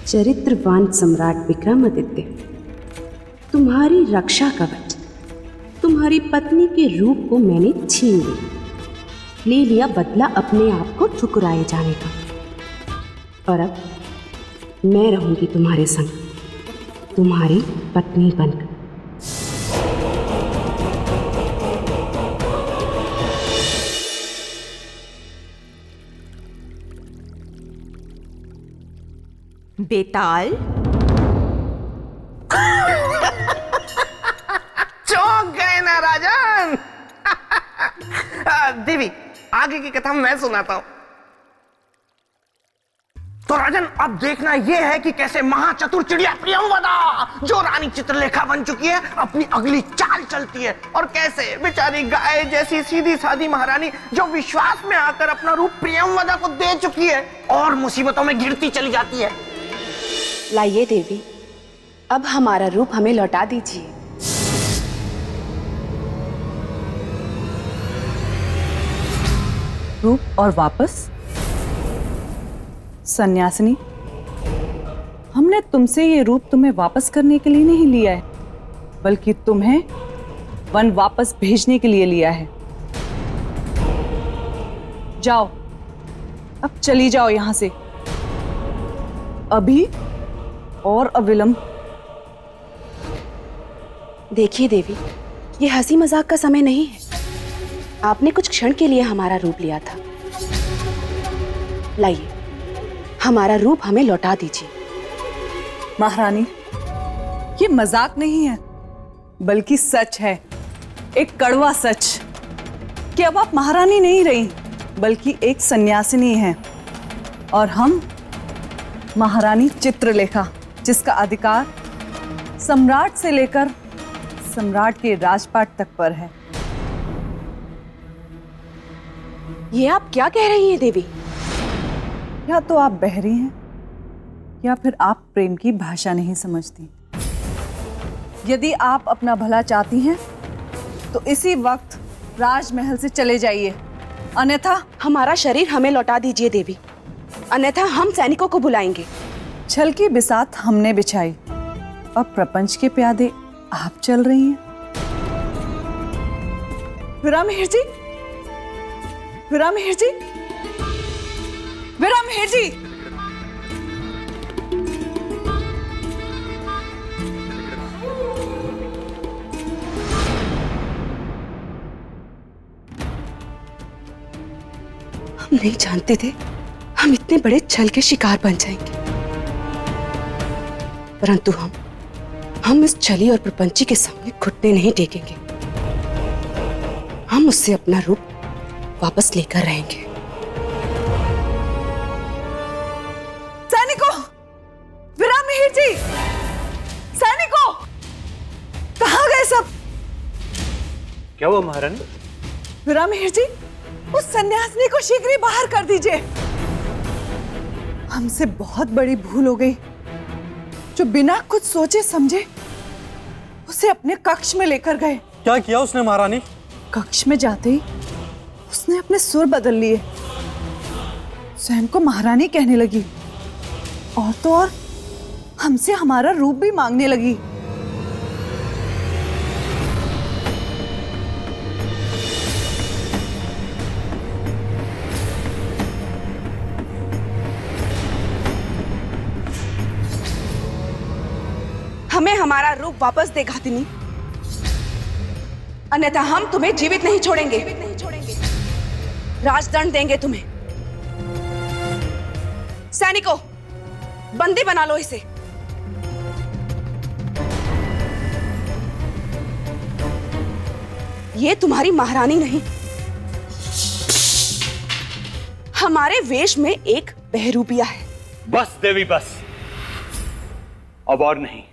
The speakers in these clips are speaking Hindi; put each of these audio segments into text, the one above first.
चरित्रवान सम्राट विक्रमादित्य, तुम्हारी रक्षा कवच, तुम्हारी पत्नी के रूप को मैंने छीन लिया, ले लिया बदला अपने आप को ठुकराए जाने का। और अब मैं रहूंगी तुम्हारे संग, तुम्हारी पत्नी बनकर। बेताल, चौंक गए ना राजन। देवी, आगे की कथा मैं सुनाता हूं। तो राजन, अब देखना यह है कि कैसे महाचतुर चिड़िया प्रियंवदा, जो रानी चित्रलेखा बन चुकी है, अपनी अगली चाल चलती है, और कैसे बेचारी गाय जैसी सीधी सादी महारानी, जो विश्वास में आकर अपना रूप प्रियंवदा को दे चुकी है, और मुसीबतों में गिरती चली जाती है। लाइए देवी, अब हमारा रूप हमें लौटा दीजिए। रूप और वापस? सन्यासिनी, हमने तुमसे ये रूप तुम्हें वापस करने के लिए नहीं लिया है, बल्कि तुम्हें वन वापस भेजने के लिए लिया है। जाओ, अब चली जाओ यहां से, अभी और अविलंब। देखिए देवी, ये हंसी मजाक का समय नहीं है। आपने कुछ क्षण के लिए हमारा रूप लिया था। लाइए, हमारा रूप हमें लौटा दीजिए। महारानी, ये मजाक नहीं है, बल्कि सच है, एक कड़वा सच, कि अब आप महारानी नहीं रही, बल्कि एक सन्यासिनी हैं, और हम महारानी चित्रलेखा, जिसका अधिकार सम्राट से लेकर सम्राट के राजपाट तक पर है। ये आप क्या कह रही हैं देवी? या तो आप बहरी हैं, या फिर आप प्रेम की भाषा नहीं समझती। यदि आप अपना भला चाहती हैं, तो इसी वक्त राजमहल से चले जाइए, अन्यथा हमारा शरीर हमें लौटा दीजिए देवी, अन्यथा हम सैनिकों को बुलाएंगे। छल की बिसात हमने बिछाई, अब प्रपंच के प्यादे आप चल रही हैं। विरामहेर जी, विरामहेर जी, विरामहेर जी, हम नहीं जानते थे हम इतने बड़े छल के शिकार बन जाएंगे, परंतु हम इस छली और प्रपंची के सामने घुटने नहीं टेकेंगे। हम उससे अपना रूप वापस लेकर रहेंगे। सैनिकों, विरामहेर जी, सैनिकों, कहाँ गए सब? क्या हुआ महारानी? विरामहेर जी, उस सन्यासिनी को शीघ्र ही बाहर कर दीजिए। हमसे बहुत बड़ी भूल हो गई, जो बिना कुछ सोचे समझे उसे अपने कक्ष में लेकर गए। क्या किया उसने महारानी? कक्ष में जाते ही उसने अपने सुर बदल लिए, स्वयं को महारानी कहने लगी, और तो और हमसे हमारा रूप भी मांगने लगी। हमें हमारा रूप वापस दे घातिनी, अन्यथा हम तुम्हें जीवित नहीं छोड़ेंगे। राजदंड देंगे तुम्हें। सैनिकों, बंदी बना लो इसे। ये तुम्हारी महारानी नहीं, हमारे वेश में एक बहरूपिया है। बस देवी, बस, अब और नहीं।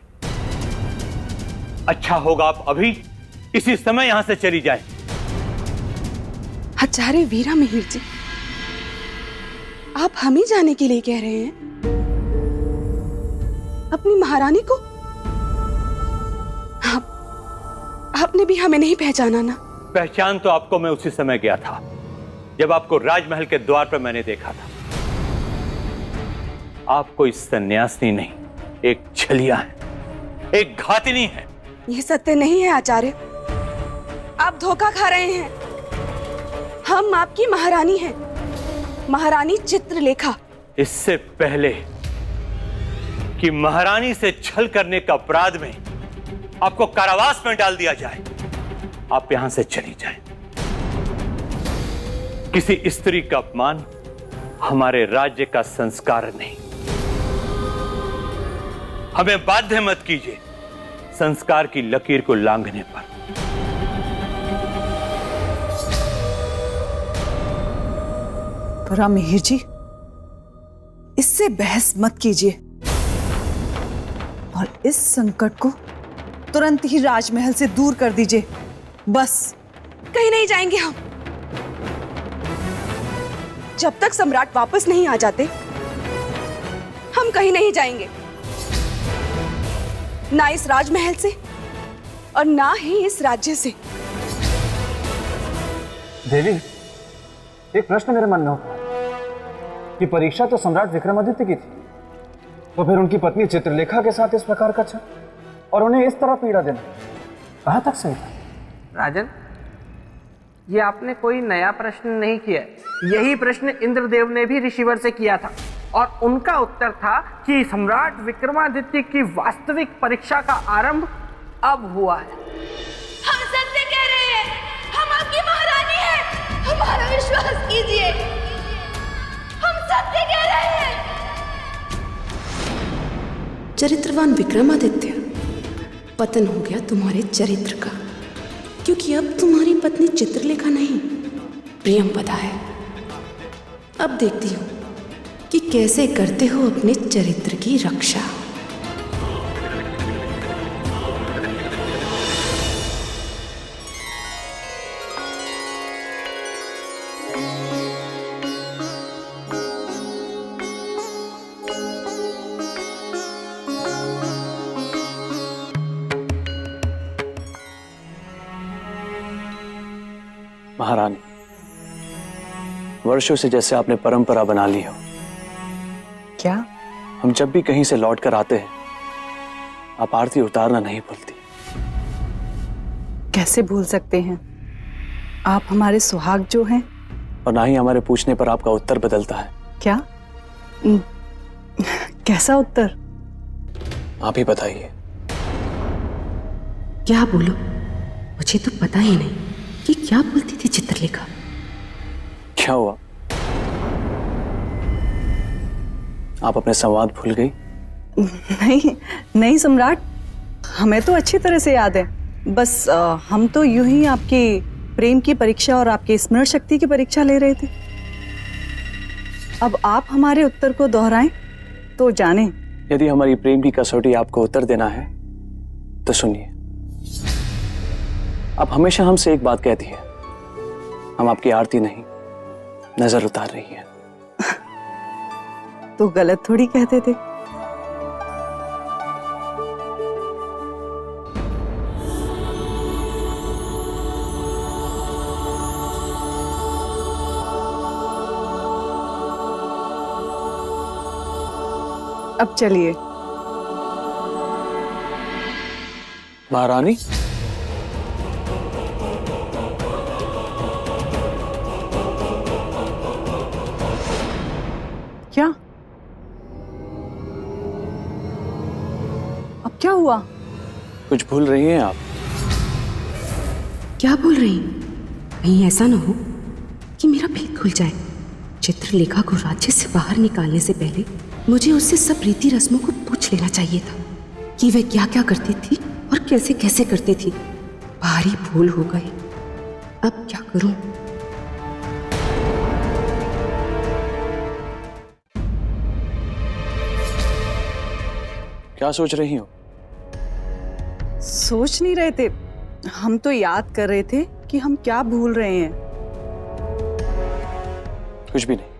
अच्छा होगा आप अभी इसी समय यहां से चली जाए। आचार्य वीरामिहिर जी, आप हम ही जाने के लिए कह रहे हैं? अपनी महारानी को? आपने भी हमें नहीं पहचाना ना? पहचान तो आपको मैं उसी समय गया था, जब आपको राजमहल के द्वार पर मैंने देखा था। आप कोई सन्यासिनी नहीं, एक छलिया है, एक घातिनी है। यह सत्य नहीं है आचार्य, आप धोखा खा रहे हैं। हम आपकी महारानी हैं, महारानी चित्रलेखा। इससे पहले कि महारानी से छल करने का अपराध में आपको कारावास में डाल दिया जाए, आप यहां से चली जाएं। किसी स्त्री का अपमान हमारे राज्य का संस्कार नहीं। हमें बाध्य मत कीजिए संस्कार की लकीर को लांघने पर। पर मिहिर जी, इससे बहस मत कीजिए और इस संकट को तुरंत ही राजमहल से दूर कर दीजिए। बस कहीं नहीं जाएंगे हम। जब तक सम्राट वापस नहीं आ जाते, हम कहीं नहीं जाएंगे, ना इस राजमहल से और ना ही इस राज्य से। देवी, एक प्रश्न मेरे मन में होता है कि परीक्षा तो सम्राट विक्रमादित्य की थी, तो फिर उनकी पत्नी चित्रलेखा के साथ इस प्रकार का छल और उन्हें इस तरह पीड़ा देना कहां तक सही था? राजन, ये आपने कोई नया प्रश्न नहीं किया। यही प्रश्न इंद्रदेव ने भी ऋषिवर से किया था और उनका उत्तर था कि सम्राट विक्रमादित्य की वास्तविक परीक्षा का आरंभ अब हुआ है। हम सत्य कह रहे हैं, हम आपकी महारानी हैं, हमारा विश्वास कीजिए, हम सत्य कह रहे हैं। चरित्रवान विक्रमादित्य, पतन हो गया तुम्हारे चरित्र का, क्योंकि अब तुम्हारी पत्नी चित्रलेखा नहीं, प्रियंवदा है। अब देखती हूं कि कैसे करते हो अपने चरित्र की रक्षा। महारानी, वर्षों से जैसे आपने परंपरा बना ली हो, क्या? हम जब भी कहीं से लौट कर आते हैं, आप आरती उतारना नहीं भूलती। कैसे भूल सकते हैं? आप हमारे सुहाग जो हैं। और ना ही हमारे पूछने पर आपका उत्तर बदलता है। क्या? कैसा उत्तर? आप ही बताइए। क्या बोलो? मुझे तो पता ही नहीं कि क्या बोलती थी चित्रलेखा। क्या हुआ? आप अपने संवाद भूल गई? नहीं नहीं सम्राट, हमें तो अच्छी तरह से याद है। बस हम तो यूं ही आपकी प्रेम की परीक्षा और आपकी स्मरण शक्ति की परीक्षा ले रहे थे। अब आप हमारे उत्तर को दोहराएं तो जाने। यदि हमारी प्रेम की कसौटी आपको उत्तर देना है तो सुनिए। आप हमेशा हमसे एक बात कहती है, हम आपकी आरती नहीं नजर उतार रही है। तो गलत थोड़ी कहते थे। अब चलिए। महारानी, क्या? अब क्या हुआ? कुछ भूल रही हैं आप? क्या बोल रही? कहीं ऐसा ना हो कि मेरा भीख खुल जाए। चित्रलेखा को राज्य से बाहर निकालने से पहले मुझे उससे सब रीति रस्मों को पूछ लेना चाहिए था कि वह क्या क्या करती थी और कैसे कैसे करती थी। भारी भूल हो गई। अब क्या करूं? क्या सोच रही हो? सोच नहीं रहे थे, हम तो याद कर रहे थे कि हम क्या भूल रहे हैं। कुछ भी नहीं,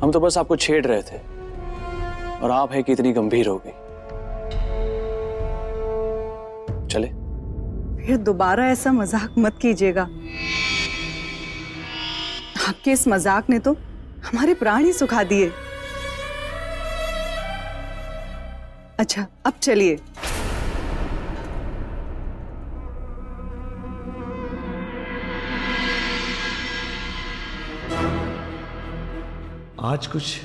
हम तो बस आपको छेड़ रहे थे और आप है कि इतनी गंभीर हो गई। चले? फिर दोबारा ऐसा मजाक मत कीजिएगा। आपके इस मजाक ने तो हमारे प्राण ही सुखा दिए। अच्छा, अब चलिए। आज कुछ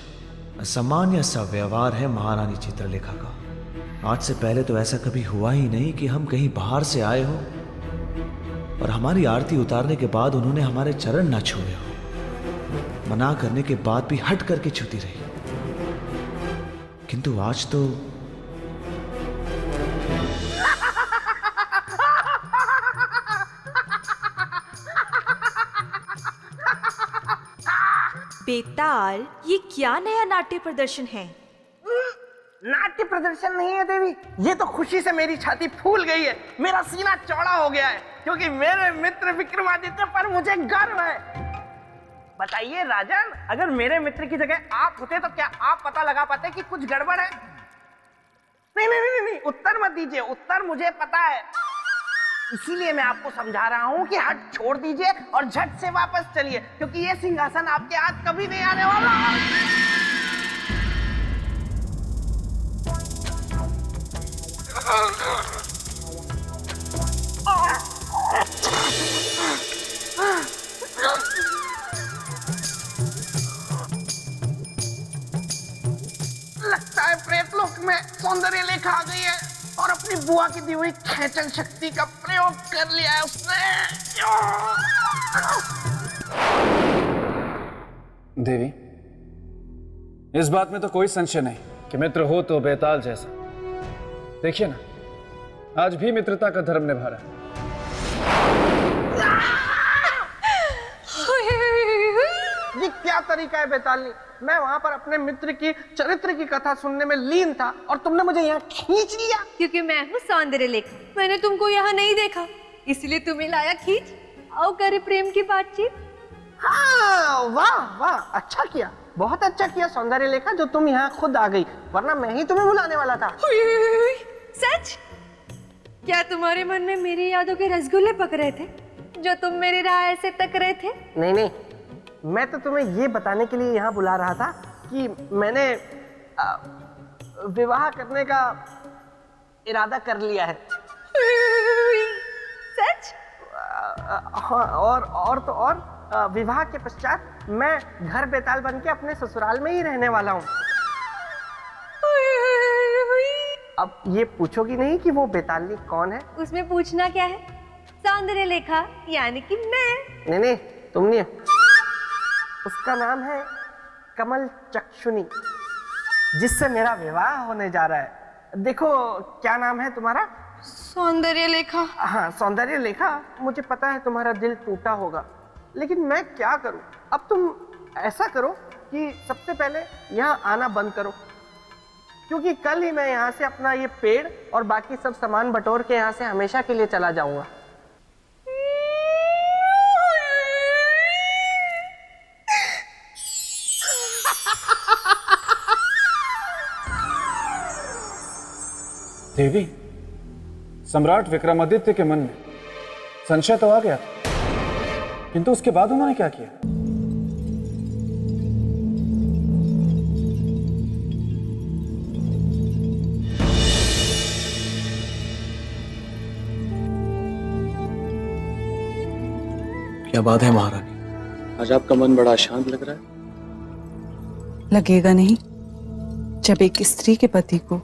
असामान्य सा व्यवहार है महारानी चित्रलेखा का। आज से पहले तो ऐसा कभी हुआ ही नहीं कि हम कहीं बाहर से आए हो और हमारी आरती उतारने के बाद उन्होंने हमारे चरण ना छुए हो। मना करने के बाद भी हट करके छूती रही, किंतु आज तो बेताल, ये क्या नया नाट्य प्रदर्शन है? नाट्य प्रदर्शन नहीं है देवी, ये तो खुशी से मेरी छाती फूल गई है, मेरा सीना चौड़ा हो गया है, क्योंकि मेरे मित्र विक्रमादित्य पर मुझे गर्व है। बताइए राजन, अगर मेरे मित्र की जगह आप होते तो क्या आप पता लगा पाते कि कुछ गड़बड़ है? नहीं नहीं नहीं नहीं, उत्तर मत दीजिए, उत्तर मुझे पता है। इसीलिए मैं आपको समझा रहा हूं कि हट छोड़ दीजिए और झट से वापस चलिए, क्योंकि ये सिंहासन आपके हाथ कभी नहीं आने वाला। लगता है प्रेतलोक में सौंदर्य लेखा आ गई है और अपनी बुआ की दी हुई खेचन शक्ति का प्रयोग कर लिया है उसने। देवी, इस बात में तो कोई संशय नहीं कि मित्र हो तो बेताल जैसा। देखिए ना, आज भी मित्रता का धर्म निभा रहा है। ये क्या तरीका है बेतालनी? मैं वहां पर अपने मित्र की चरित्र की कथा सुनने में लीन था और तुमने मुझे यहाँ खींच लिया। क्योंकि मैं हूँ सौंदर्य लेखा, मैंने तुमको यहाँ नहीं देखा, इसलिए तुम्हें लाया खींच। आओ करे प्रेम की बातचीत। हाँ, वाह वाह, अच्छा किया, बहुत अच्छा किया सौंदर्य लेखा जो तुम यहाँ खुद आ गई, वरना मैं ही तुम्हें बुलाने वाला था। सच? क्या तुम्हारे मन में मेरी यादों के रसगुल्ले पक रहे थे जो तुम मेरी राह से तक रहे थे? नहीं नहीं, मैं तो तुम्हें ये बताने के लिए यहाँ बुला रहा था कि मैंने विवाह करने का इरादा कर लिया है। सच? और तो और, विवाह के पश्चात मैं घर बेताल बन के अपने ससुराल में ही रहने वाला हूँ। अब ये पूछोगी नहीं कि वो बेतालनी कौन है? उसमें पूछना क्या है? सौंदर्य लेखा यानी कि मैं। नहीं नहीं, तुम नहीं, उसका नाम है कमल चक्षुनी, जिससे मेरा विवाह होने जा रहा है। देखो, क्या नाम है तुम्हारा? सौंदर्य लेखा। हाँ, सौंदर्य लेखा। मुझे पता है तुम्हारा दिल टूटा होगा, लेकिन मैं क्या करूं? अब तुम ऐसा करो कि सबसे पहले यहाँ आना बंद करो, क्योंकि कल ही मैं यहाँ से अपना ये पेड़ और बाकी सब सामान बटोर के यहाँ से हमेशा के लिए चला जाऊंगा। देवी, सम्राट विक्रमादित्य के मन में संशय तो आ गया था, किंतु उसके बाद उन्होंने क्या किया? क्या बात है महारानी, आज आपका मन बड़ा शांत लग रहा है। लगेगा नहीं? जब एक स्त्री के पति को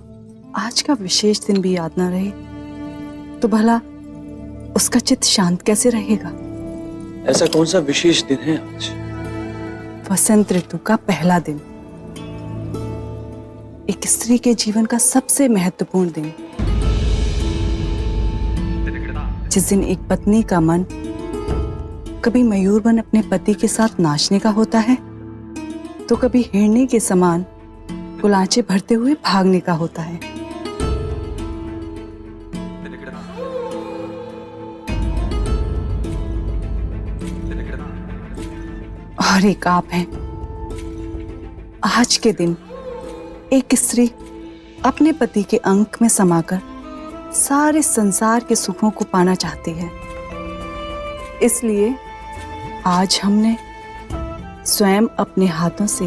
आज का विशेष दिन भी याद ना रहे तो भला उसका चित्त शांत कैसे रहेगा? ऐसा कौन सा विशेष दिन है आज? वसंत ऋतु का पहला दिन, एक स्त्री के जीवन का सबसे महत्वपूर्ण दिन, जिस दिन एक पत्नी का मन कभी मयूर बन अपने पति के साथ नाचने का होता है तो कभी हिरनी के समान गुलाचे भरते हुए भागने का होता है। और एक आप हैं। आज के दिन एक स्त्री अपने पति के अंक में समाकर सारे संसार के सुखों को पाना चाहती है, इसलिए आज हमने स्वयं अपने हाथों से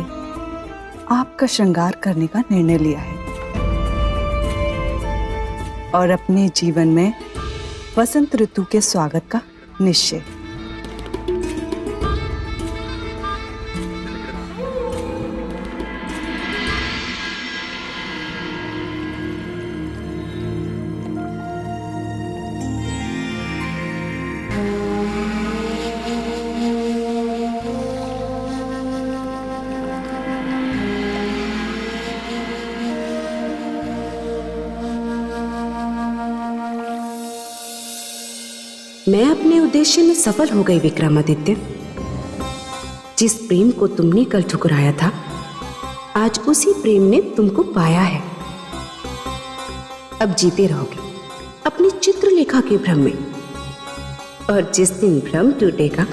आपका श्रृंगार करने का निर्णय लिया है। और अपने जीवन में वसंत ऋतु के स्वागत का निश्चय। मैं अपने उद्देश्य में सफल हो गई विक्रमादित्य। जिस प्रेम को तुमने कल ठुकराया था, आज उसी प्रेम ने तुमको पाया है। अब जीते रहोगे अपनी चित्रलेखा के भ्रम में, और जिस दिन भ्रम टूटेगा,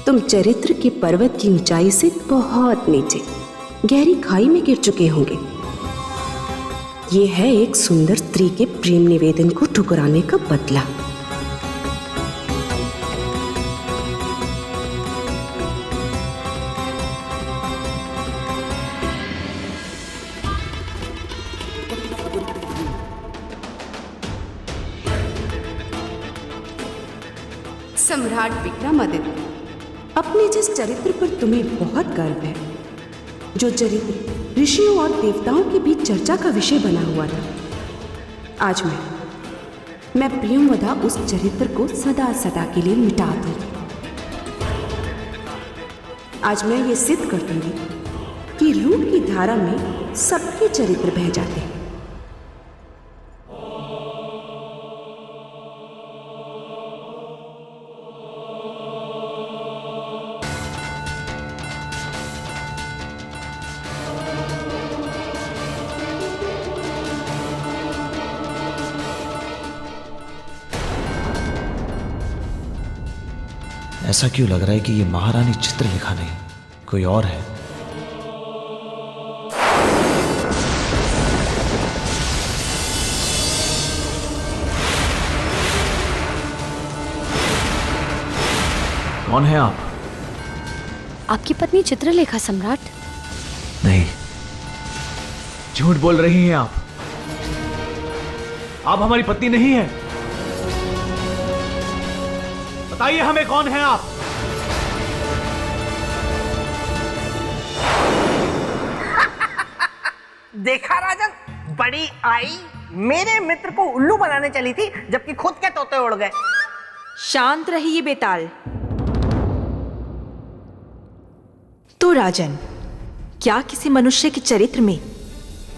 तुम चरित्र के पर्वत की ऊंचाई से बहुत नीचे गहरी खाई में गिर चुके होंगे। यह है एक सुंदर स्त्री के प्रेम निवेदन को ठुकराने का बदला। सम्राट विक्रमादित्य, अपने जिस चरित्र पर तुम्हें बहुत गर्व है, जो चरित्र ऋषियों और देवताओं के बीच चर्चा का विषय बना हुआ था, आज मैं प्रियंवदा उस चरित्र को सदा सदा के लिए मिटा दूंगी। आज मैं ये सिद्ध कर दूंगी कि रूप की धारा में सबके चरित्र बह जाते हैं। ऐसा क्यों लग रहा है कि ये महारानी चित्रलेखा नहीं, कोई और है? कौन है आप? आपकी पत्नी चित्रलेखा सम्राट। नहीं, झूठ बोल रही हैं आप। आप हमारी पत्नी नहीं हैं। बताइए हमें, कौन है आप? देखा राजन, बड़ी आई मेरे मित्र को उल्लू बनाने चली थी, जबकि खुद के तोते उड़ गए। शांत रहिए बेताल। तो राजन, क्या किसी मनुष्य के चरित्र में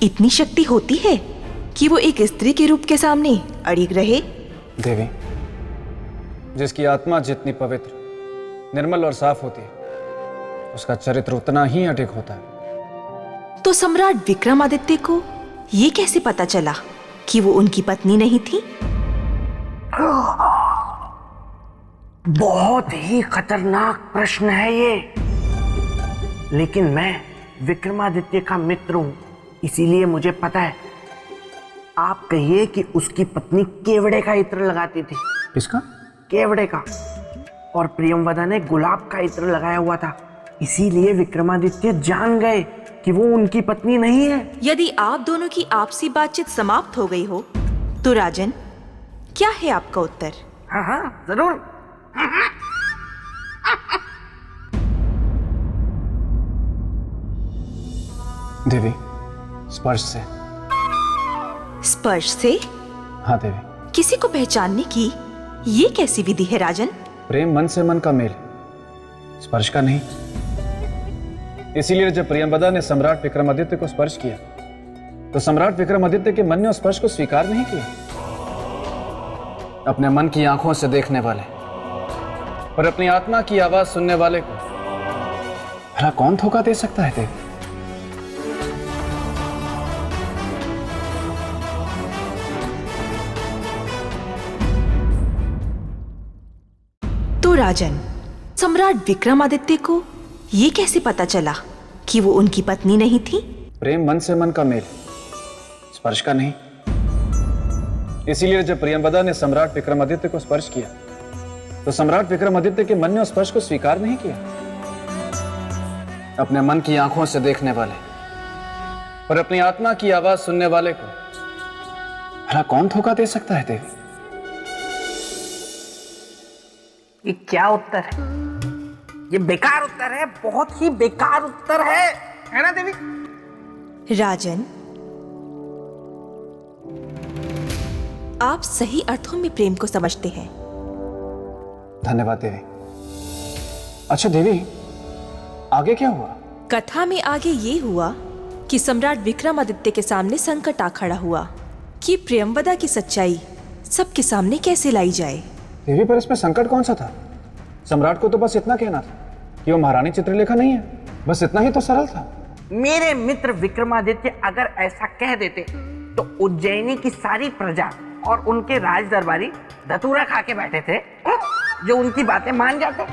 इतनी शक्ति होती है कि वो एक स्त्री के रूप के सामने अड़िग रहे? देवी, जिसकी आत्मा जितनी पवित्र, निर्मल और साफ होती है, उसका चरित्र उतना ही अडिग होता है। तो सम्राट विक्रमादित्य को ये कैसे पता चला कि वो उनकी पत्नी नहीं थी? बहुत ही खतरनाक प्रश्न है ये, लेकिन मैं विक्रमादित्य का मित्र हूं, इसीलिए मुझे पता है। आप कहिए कि उसकी पत्नी केवड़े का इत्र लगाती थी। किसका? केवड़े का। और प्रियंवदा ने गुलाब का इत्र लगाया हुआ था, इसीलिए विक्रमादित्य जान गए कि वो उनकी पत्नी नहीं है। यदि आप दोनों की आपसी बातचीत समाप्त हो गई हो, तो राजन, क्या है आपका उत्तर? हाँ हाँ, जरूर। देवी, स्पर्श से। स्पर्श से? हाँ देवी। किसी को पहचानने की ये कैसी विधि है राजन? प्रेम मन से मन का मेल, स्पर्श का नहीं। इसीलिए जब प्रियंवदा ने सम्राट विक्रमादित्य को स्पर्श किया, तो सम्राट विक्रमादित्य के मन ने उस स्पर्श को स्वीकार नहीं किया। अपने मन की आंखों से देखने वाले और अपनी आत्मा की आवाज सुनने वाले को भला कौन धोखा दे सकता है देवी? तो राजन, सम्राट विक्रमादित्य को ये कैसे पता चला कि वो उनकी पत्नी नहीं थी? प्रेम मन से मन का मेल, स्पर्श का नहीं। इसीलिए जब प्रियंवदा ने सम्राट विक्रमादित्य को स्पर्श किया, तो सम्राट विक्रमादित्य के मन ने उस स्पर्श को स्वीकार नहीं किया। अपने मन की आंखों से देखने वाले और अपनी आत्मा की आवाज सुनने वाले को भला कौन धोखा दे सकता है देवी? ये क्या उत्तर है? ये बेकार उत्तर है, बहुत ही बेकार उत्तर है ना देवी? राजन, आप सही अर्थों में प्रेम को समझते हैं। धन्यवाद देवी। अच्छा देवी, आगे क्या हुआ? कथा में आगे ये हुआ कि सम्राट विक्रमादित्य के सामने संकट आ खड़ा हुआ कि प्रियंवदा की सच्चाई सबके सामने कैसे लाई जाए। देवी, पर इसमें संकट कौन सा था? सम्राट को तो बस इतना कहना था कि वो महारानी चित्रलेखा नहीं है, बस इतना ही तो सरल था। मेरे मित्र विक्रमादित्य अगर ऐसा कह देते तो उज्जैनी की सारी प्रजा और उनके राज दरबारी धतूरा खा के बैठे थे, जो उनकी बातें मान जाते।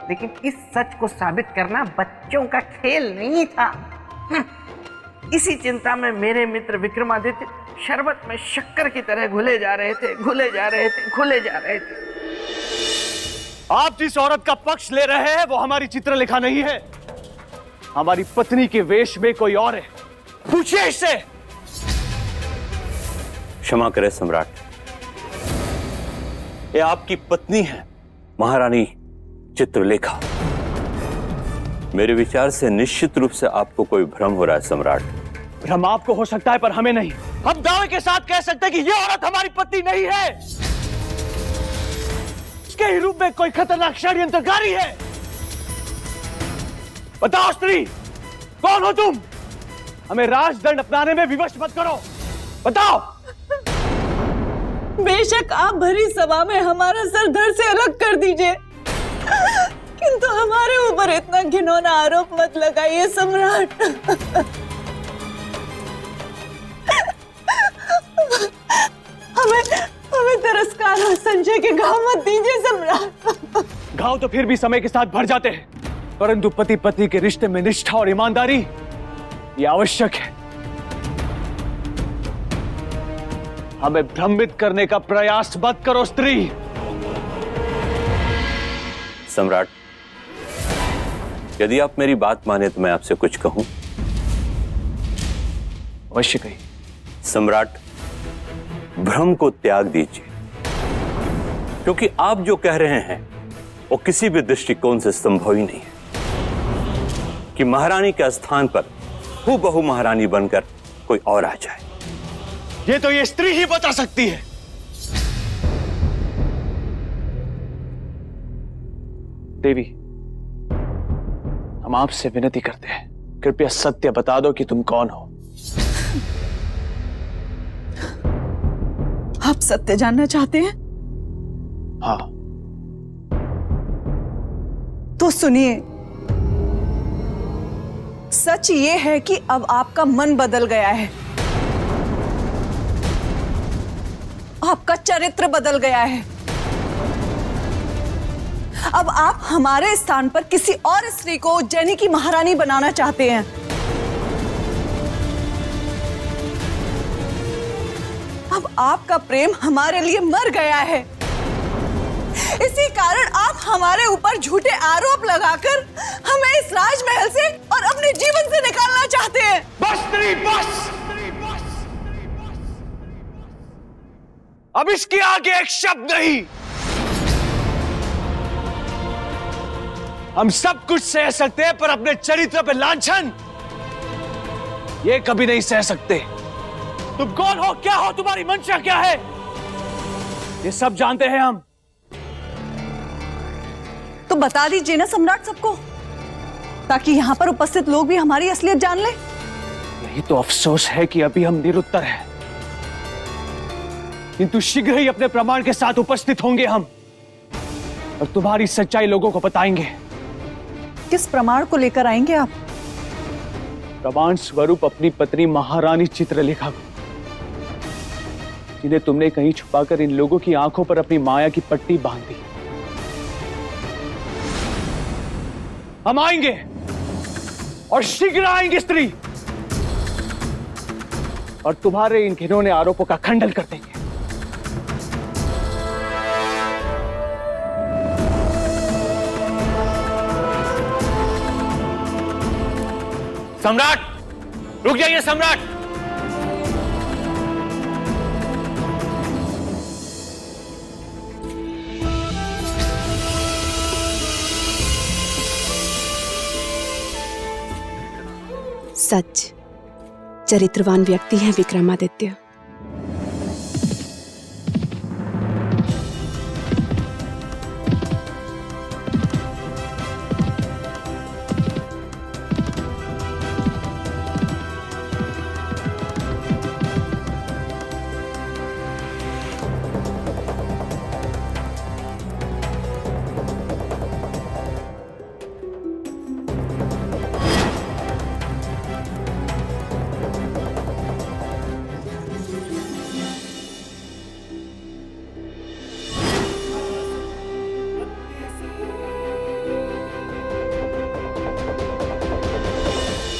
लेकिन इस सच को साबित करना बच्चों का खेल नहीं था। इसी चिंता में मेरे मित्र विक्रमादित्य शरबत में शक्कर की तरह घुले जा रहे थे, घुले जा रहे थे, घुले जा रहे थे। आप जिस औरत का पक्ष ले रहे हैं वो हमारी चित्रलेखा नहीं है, हमारी पत्नी के वेश में कोई और है। पूछिए इससे। क्षमा करें सम्राट, ये आपकी पत्नी है, महारानी चित्रलेखा। मेरे विचार से निश्चित रूप से आपको कोई भ्रम हो रहा है सम्राट। भ्रम आपको हो सकता है पर हमें नहीं। हम दावे के साथ कह सकते हैं कि यह औरत हमारी पत्नी नहीं है। इसके ही रूप में कोई खतरनाक षड्यंत्रकारी है। बताओ स्त्री, कौन हो तुम? हमें राजदंड अपनाने में विवश मत करो, बताओ। बेशक आप भरी सभा में हमारा सर धड़ से अलग कर दीजिए, किंतु हमारे ऊपर इतना घिनौना आरोप मत लगाइए सम्राट। हमें तिरस्कार और संशय के घाव मत दीजिए सम्राट। घाव तो फिर भी समय के साथ भर जाते हैं, परंतु पति पत्नी के रिश्ते में निष्ठा और ईमानदारी ये आवश्यक है। हमें भ्रमित करने का प्रयास मत करो स्त्री। सम्राट, यदि आप मेरी बात माने तो मैं आपसे कुछ कहूं। अवश्य कहिए। सम्राट, भ्रम को त्याग दीजिए, क्योंकि आप जो कह रहे हैं वो किसी भी दृष्टिकोण से संभव ही नहीं है कि महारानी के स्थान पर हूबहू महारानी बनकर कोई और आ जाए। ये तो ये स्त्री ही बता सकती है। देवी, हम आपसे विनती करते हैं, कृपया सत्य बता दो कि तुम कौन हो। आप सत्य जानना चाहते हैं? हाँ। तो सुनिए, सच ये है कि अब आपका मन बदल गया है, आपका चरित्र बदल गया है। अब आप हमारे स्थान पर किसी और स्त्री को उज्जैनी की महारानी बनाना चाहते हैं। अब आपका प्रेम हमारे लिए मर गया है। इसी कारण आप हमारे ऊपर झूठे आरोप लगाकर हमें इस राजमहल से और अपने जीवन से निकालना चाहते हैं। बस स्त्री, बस। अब इसके आगे एक शब्द नहीं। हम सब कुछ सह सकते हैं, पर अपने चरित्र पे लांछन ये कभी नहीं सह सकते। तुम कौन हो, क्या हो, तुम्हारी मंशा क्या है, ये सब जानते हैं हम। तो बता दीजिए ना सम्राट सबको, ताकि यहां पर उपस्थित लोग भी हमारी असलियत जान ले। यही तो अफसोस है कि अभी हम निरुत्तर हैं, किंतु शीघ्र ही अपने प्रमाण के साथ उपस्थित होंगे हम, और तुम्हारी सच्चाई लोगों को बताएंगे। किस प्रमाण को लेकर आएंगे आप? प्रमाण स्वरूप अपनी पत्नी महारानी चित्रलेखा को, जिन्हें तुमने कहीं छुपाकर इन लोगों की आंखों पर अपनी माया की पट्टी बांध दी। हम आएंगे और शीघ्र आएंगे स्त्री, और तुम्हारे इन घिनौने आरोपों का खंडन कर देंगे। सम्राट, रुक जाइए सम्राट। सच, चरित्रवान व्यक्ति हैं विक्रमादित्य।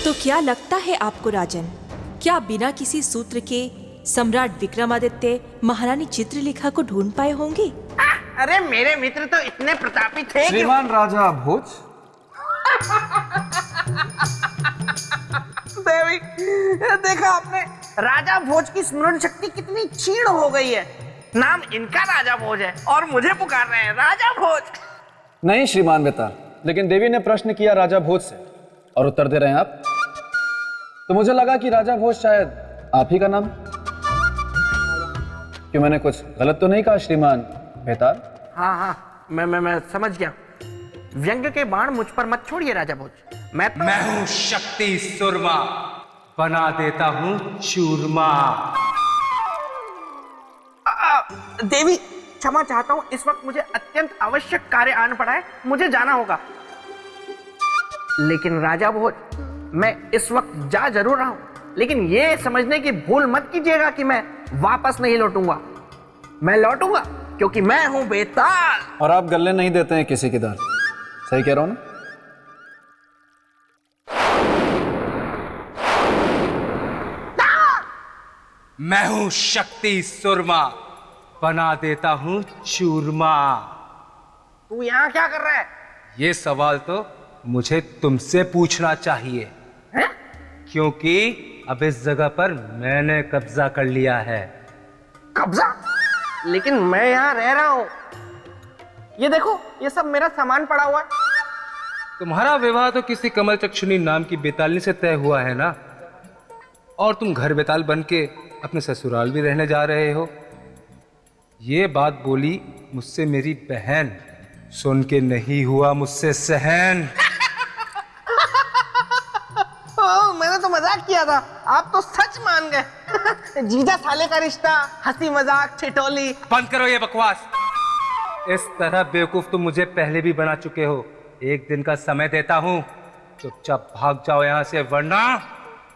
तो क्या लगता है आपको राजन, क्या बिना किसी सूत्र के सम्राट विक्रमादित्य महारानी चित्रलेखा को ढूंढ पाए होंगे? अरे मेरे मित्र तो इतने प्रतापी थे कि श्रीमान राजा भोज। देवी, देखा आपने राजा भोज की स्मरण शक्ति कितनी क्षीण हो गई है। नाम इनका राजा भोज है और मुझे पुकार रहे हैं राजा भोज। नहीं श्रीमान बेताल, लेकिन देवी ने प्रश्न किया राजा भोज से और उत्तर दे रहे हैं आप, तो मुझे लगा कि राजा भोज शायद आप ही का नाम। क्यों, मैंने कुछ गलत तो नहीं कहा श्रीमान बेताल? हाँ, मैं समझ गया। व्यंग्य के बाण मुझ पर मत छोड़िए राजा भोज। मैं हूँ शक्ति सुरमा, बना देता हूँ चूरमा। देवी क्षमा चाहता हूँ, इस वक्त मुझे अत्यंत आवश्यक कार्य आन पड़ा है, मुझे जाना होगा। लेकिन राजा भोज, मैं इस वक्त जा जरूर रहा हूं, लेकिन ये समझने की भूल मत कीजिएगा कि मैं वापस नहीं लौटूंगा। मैं लौटूंगा क्योंकि मैं हूं बेताल। और आप गले नहीं देते हैं किसी की दाल, सही कह रहा हूं ना? मैं हूं शक्ति सुरमा, बना देता हूं चूरमा। तू यहां क्या कर रहा है? ये सवाल तो मुझे तुमसे पूछना चाहिए है? क्योंकि अब इस जगह पर मैंने कब्जा कर लिया है। कब्जा? लेकिन मैं यहां रह रहा हूं। ये देखो, ये सब मेरा सामान पड़ा हुआ है। तुम्हारा विवाह तो किसी कमल चक्षुनी नाम की बेतालनी से तय हुआ है ना, और तुम घर बेताल बन के अपने ससुराल भी रहने जा रहे हो। ये बात बोली मुझसे मेरी बहन, सुन के नहीं हुआ मुझसे सहन। मैंने तो मजाक किया था, आप तो सच मान गए। जीजा साले का रिश्ता, हंसी मजाक, ठिठोली। बंद करो ये बकवास। इस तरह बेवकूफ तुम मुझे पहले भी बना चुके हो। एक दिन का समय देता हूं, चुपचाप भाग जाओ यहां से, वरना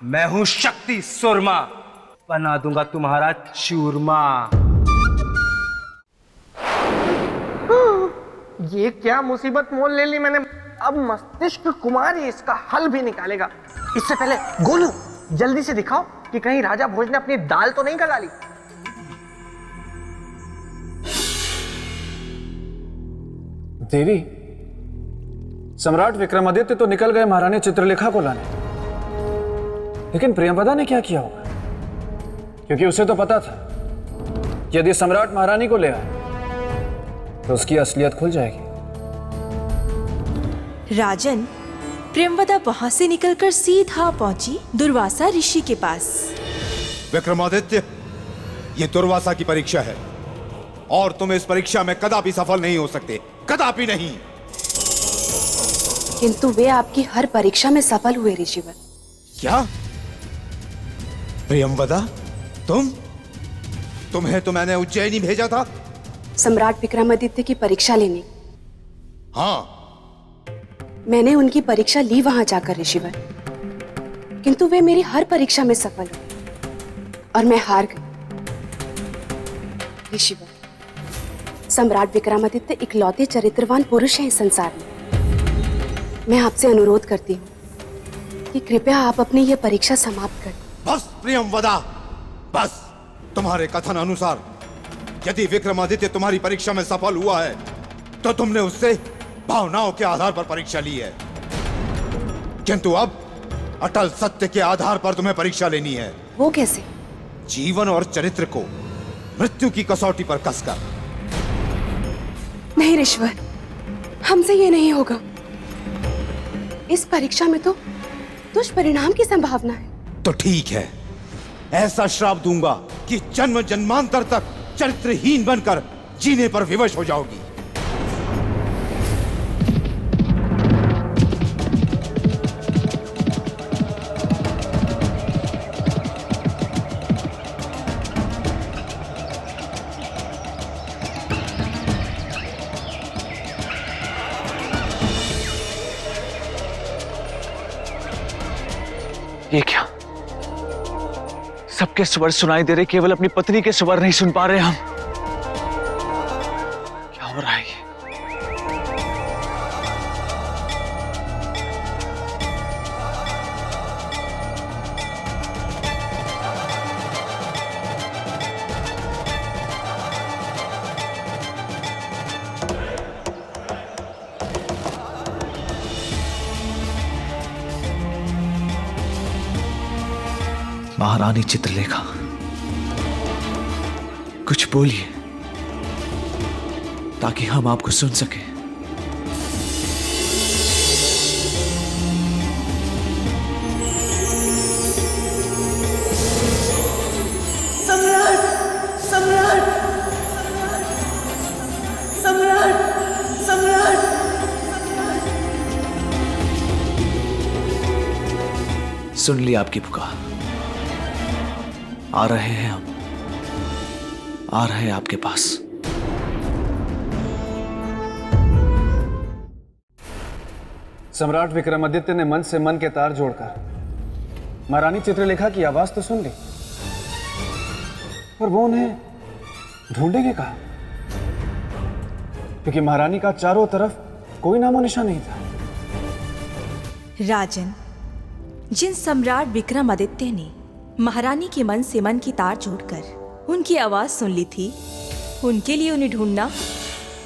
मैं हूं शक्ति सुरमा, बना दूंगा तुम्हारा चूरमा। ये क्या मुसीबत मोल ले ली मैंने। अब मस्तिष्क कुमारी इसका हल भी निकालेगा। इससे पहले गोलू, जल्दी से दिखाओ कि कहीं राजा भोज ने अपनी दाल तो नहीं गला ली। देवी, सम्राट विक्रमादित्य तो निकल गए महारानी चित्रलेखा को लाने, लेकिन प्रियंवदा ने क्या किया होगा? क्योंकि उसे तो पता था कि यदि सम्राट महारानी को ले आए तो उसकी असलियत खुल जाएगी। राजन, प्रेमवदा वहां से निकलकर सीधा पहुंची दुर्वासा ऋषि के पास। विक्रमादित्य, ये दुर्वासा की परीक्षा है और तुम इस परीक्षा में कदापि सफल नहीं हो सकते, कदापि नहीं। किंतु वे आपकी हर परीक्षा में सफल हुए ऋषिवर। क्या? प्रियंवदा, तुम्हें तो मैंने उज्जैनी भेजा था। सम्राट विक्रमादित्य की परीक्षा लेने। हाँ, मैंने उनकी परीक्षा ली वहां जाकर ऋषिवर, किंतु वे मेरी हर परीक्षा में सफल हुए और मैं हार गई। ऋषिवर, सम्राट विक्रमादित्य इकलौते चरित्रवान पुरुष हैं इस संसार में। मैं आपसे अनुरोध करती हूँ कि कृपया आप अपनी यह परीक्षा समाप्त कर। बस प्रियंवदा, बस। तुम्हारे कथन अनुसार यदि विक्रमादित्य तुम्हारी परीक्षा में सफल हुआ है तो तुमने उससे भावनाओं के आधार पर परीक्षा ली है, किंतु अब अटल सत्य के आधार पर तुम्हें परीक्षा लेनी है। वो कैसे? जीवन और चरित्र को मृत्यु की कसौटी पर कसकर। नहीं ऋषिवर, हमसे ये नहीं होगा। इस परीक्षा में तो दुष्परिणाम की संभावना है। तो ठीक है, ऐसा श्राप दूंगा कि जन्म जन्मांतर तक चरित्रहीन बनकर जीने पर विवश हो जाओगी। ये क्या? सबके स्वर सुनाई दे रहे, केवल अपनी पत्नी के स्वर नहीं सुन पा रहे हम। क्या हो रहा है ये? महारानी चित्रलेखा, कुछ बोलिए ताकि हम आपको सुन सकें। सम्राट, सम्राट, सम्राट, सम्राट। सुन ली आपकी पुकार। आ रहे हैं हम, आ रहे हैं आपके पास। सम्राट विक्रमादित्य ने मन से मन के तार जोड़कर महारानी चित्रलेखा की आवाज तो सुन ली, पर वो उन्हें ढूंढेंगे कहाँ? क्योंकि महारानी का चारों तरफ कोई नामो निशान नहीं था। राजन, जिन सम्राट विक्रमादित्य ने महारानी के मन से मन की तार जोड़कर उनकी आवाज सुन ली थी, उनके लिए उन्हें ढूंढना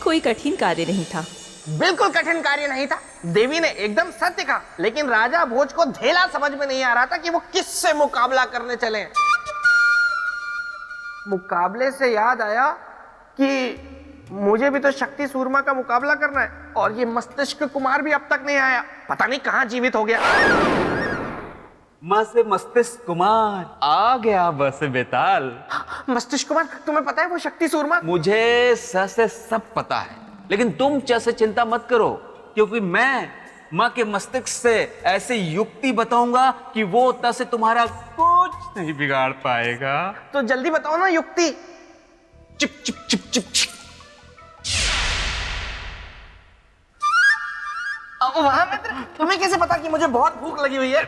कोई कठिन कार्य नहीं था। बिल्कुल कठिन कार्य नहीं था। देवी ने एकदम सत्य कहा, लेकिन राजा भोज को धेला समझ में नहीं आ रहा था कि वो किससे मुकाबला करने चले। मुकाबले से याद आया कि मुझे भी तो शक्ति सूरमा का मुकाबला करना है, और ये मस्तिष्क कुमार भी अब तक नहीं आया। पता नहीं कहां जीवित हो गया। माँ से मस्तिष्क कुमार आ गया बस बेताल। मस्तिष्क कुमार, तुम्हें पता है वो शक्ति सूरमा? मुझे स से सब पता है, लेकिन तुम च से चिंता मत करो, क्योंकि मैं माँ के मस्तिष्क से ऐसी युक्ति बताऊंगा कि वो त से तुम्हारा कुछ नहीं बिगाड़ पाएगा। तो जल्दी बताओ ना युक्ति। Chip chip chip chip chip. वहां मित्र, तुम्हें कैसे पता कि मुझे बहुत भूख लगी हुई है?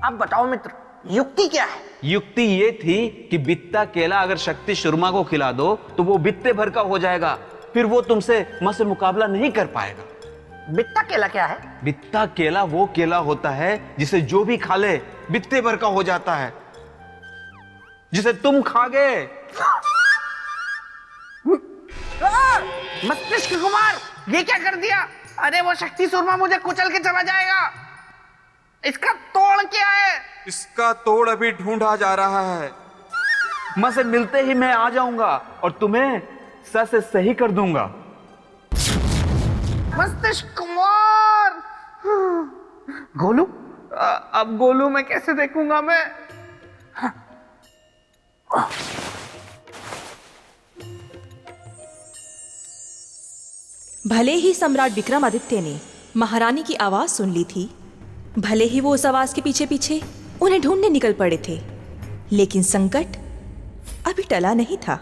अब बताओ मित्र, युक्ति क्या है? युक्ति ये थी कि बित्ता केला अगर शक्ति सुरमा को खिला दो तो वो बित्ते भर का हो जाएगा, फिर वो तुमसे मां से मुकाबला नहीं कर पाएगा। बित्ता केला क्या है? बित्ता केला वो केला होता है जिसे जो भी खा ले बित्ते भर का हो जाता है, जिसे तुम खा गए। मस्तिष्क कुमार, ये क्या कर दिया? अरे वो शक्ति सूरमा मुझे कुचल के चला जाएगा। इसका तोड़ क्या है? इसका तोड़ अभी ढूंढा जा रहा है। मां से मिलते ही मैं आ जाऊंगा और तुम्हें स से सही कर दूंगा। मस्तिष्क कुमार। गोलू, अब गोलू मैं कैसे देखूंगा मैं? भले ही सम्राट विक्रमादित्य ने महारानी की आवाज सुन ली थी, भले ही वो उस आवाज के पीछे पीछे उन्हें ढूंढने निकल पड़े थे, लेकिन संकट अभी टला नहीं था।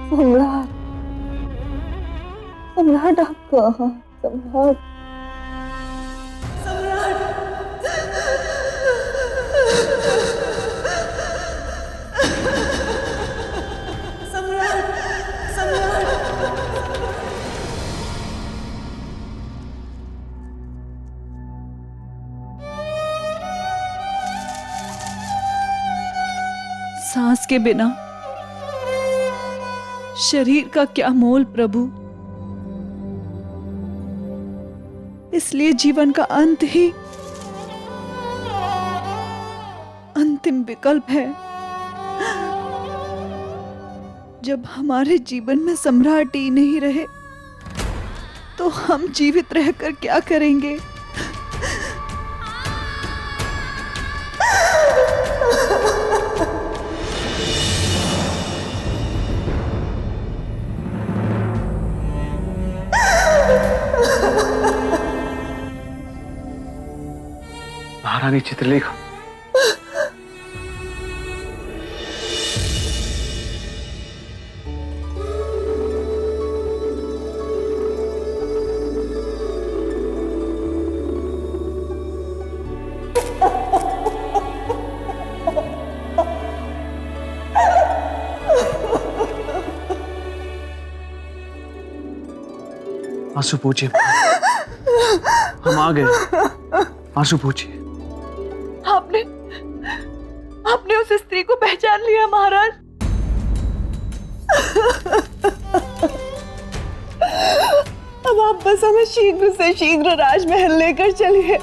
सम्राट, सम्राट आप कहाँ? सम्राट, सम्राट, सम्राट। सांस के बिना शरीर का क्या मोल प्रभु। इसलिए जीवन का अंत ही अंतिम विकल्प है। जब हमारे जीवन में सम्राट ही नहीं रहे तो हम जीवित रहकर क्या करेंगे? महारानी चित्रलेखा, आंसू पूछिए। हम आ गए। आंसू पूछिए। आपने उस स्त्री को पहचान लिया महाराज? अब आप बस हमें शीघ्र से शीघ्र राजमहल लेकर चलिए।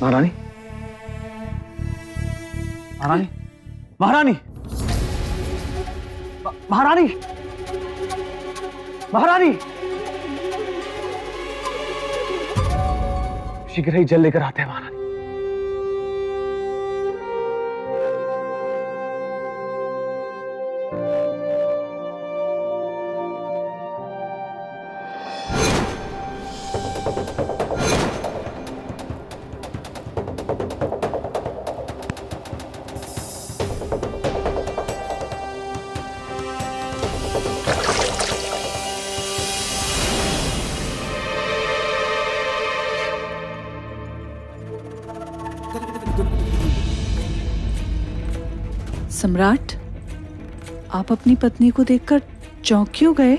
महारानी, महारानी, महारानी, महारानी, महारानी, शीघ्र ही जल लेकर आते हैं महारानी। सम्राट, आप अपनी पत्नी को देखकर चौंक क्यों गए?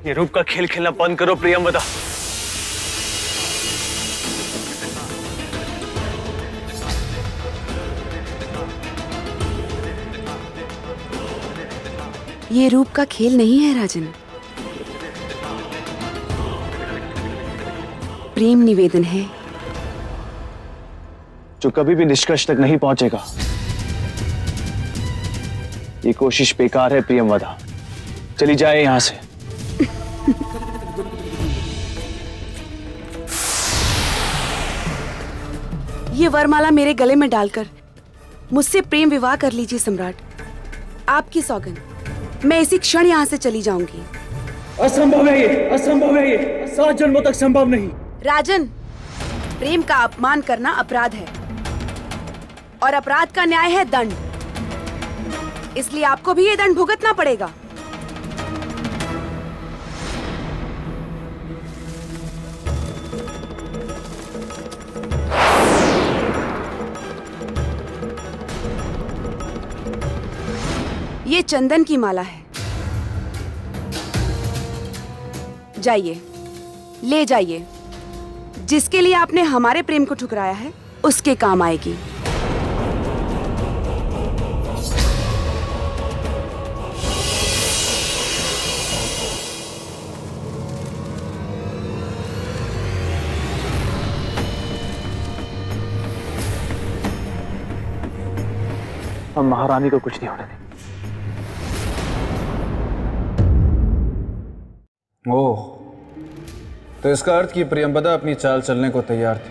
ये रूप का खेल खेलना बंद करो प्रियंवदा। ये रूप का खेल नहीं है राजन, प्रेम निवेदन है जो कभी भी निष्कर्ष तक नहीं पहुंचेगा। ये कोशिश बेकार है प्रियंवदा, चली जाए यहां से। ये वरमाला मेरे गले में डालकर मुझसे प्रेम विवाह कर लीजिए सम्राट। आपकी सौगंध, मैं इसी क्षण यहां से चली जाऊंगी। असंभव है ये, असंभव है ये, 7 जन्मों तक संभव नहीं। राजन, प्रेम का अपमान करना अपराध है और अपराध का न्याय है दंड। इसलिए आपको भी ये दंड भुगतना पड़ेगा। ये चंदन की माला है, जाइए, ले जाइए। जिसके लिए आपने हमारे प्रेम को ठुकराया है उसके काम आएगी। हम महारानी को कुछ नहीं होने देंगे। ओह, तो इसका अर्थ कि प्रियंवदा अपनी चाल चलने को तैयार थी।